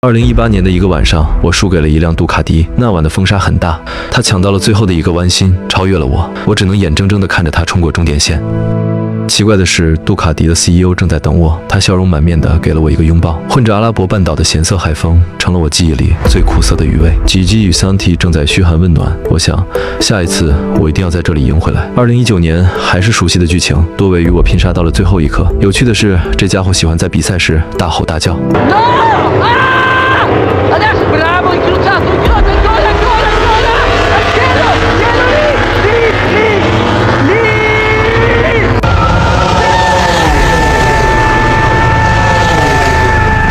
2018年的一个晚上，我输给了一辆杜卡迪。那晚的风沙很大，他抢到了最后的一个弯心，超越了我。我只能眼睁睁地看着他冲过终点线。奇怪的是，杜卡迪的 CEO 正在等我，他笑容满面地给了我一个拥抱。混着阿拉伯半岛的咸涩海风，成了我记忆里最苦涩的余味。吉吉与桑提正在嘘寒问暖，我想下一次我一定要在这里赢回来。2019年还是熟悉的剧情，多维与我拼杀到了最后一刻。有趣的是，这家伙喜欢在比赛时大吼大叫。Adesso bravo, incrociato, incrocia, ancora, ancora, ancora! Al cielo, cielo lì! Lì!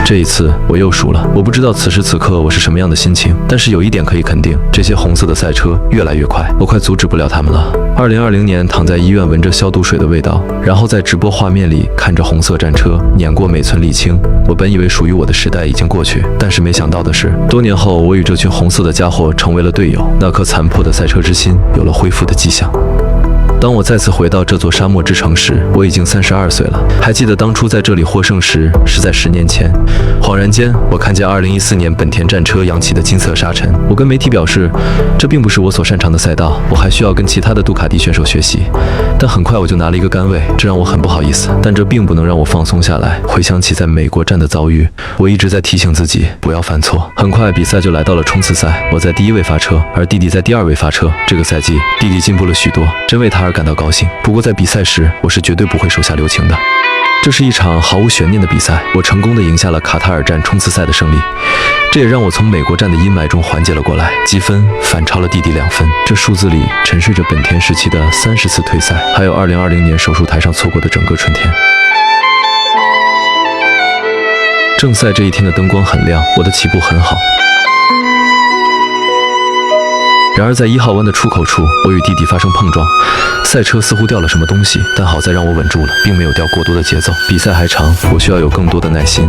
这一次我又输了，我不知道此时此刻我是什么样的心情，但是有一点可以肯定，这些红色的赛车越来越快，我快阻止不了他们了。2020年躺在医院闻着消毒水的味道，然后在直播画面里看着红色战车碾过每寸沥青，我本以为属于我的时代已经过去，但是没想到的是，多年后我与这群红色的家伙成为了队友，那颗残破的赛车之心有了恢复的迹象。当我再次回到这座沙漠之城时，我已经32岁了。还记得当初在这里获胜时，是在10年前。恍然间，我看见2014年本田战车扬起的金色沙尘。我跟媒体表示，这并不是我所擅长的赛道，我还需要跟其他的杜卡迪选手学习。但很快我就拿了一个杆位，这让我很不好意思。但这并不能让我放松下来。回想起在美国站的遭遇，我一直在提醒自己不要犯错。很快比赛就来到了冲刺赛，我在第1位发车，而弟弟在第2位发车。这个赛季，弟弟进步了许多，真为他而感到高兴。不过在比赛时，我是绝对不会手下留情的。这是一场毫无悬念的比赛，我成功地赢下了卡塔尔站冲刺赛的胜利，这也让我从美国站的阴霾中缓解了过来，积分反超了弟弟2分。这数字里沉睡着本田时期的30次退赛，还有2020年手术台上错过的整个春天。正赛这一天的灯光很亮，我的起步很好。然而在1号弯的出口处，我与弟弟发生碰撞，赛车似乎掉了什么东西，但好在让我稳住了，并没有掉过多的节奏。比赛还长，我需要有更多的耐心。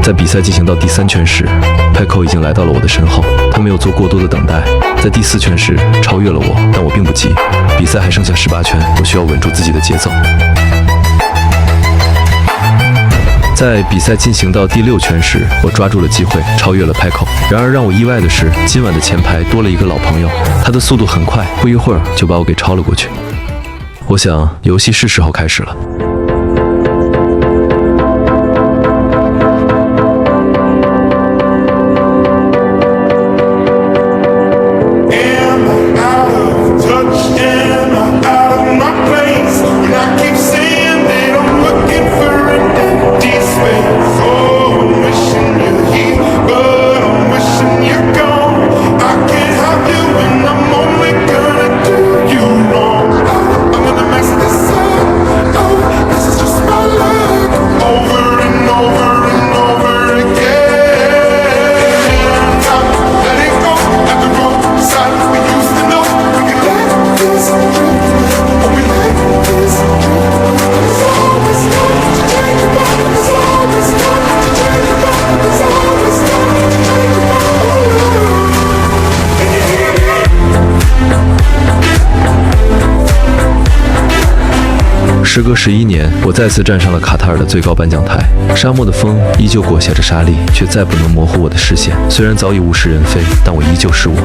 在比赛进行到第3圈时，派寇已经来到了我的身后，他没有做过多的等待，在第4圈时超越了我，但我并不急。比赛还剩下18圈，我需要稳住自己的节奏。在比赛进行到第6圈时，我抓住了机会，超越了派寇。然而让我意外的是，今晚的前排多了一个老朋友，他的速度很快，不一会儿就把我给超了过去。我想，游戏是时候开始了。时隔11年，我再次站上了卡塔尔的最高颁奖台。沙漠的风依旧裹挟着沙粒，却再不能模糊我的视线。虽然早已物是人非，但我依旧是我。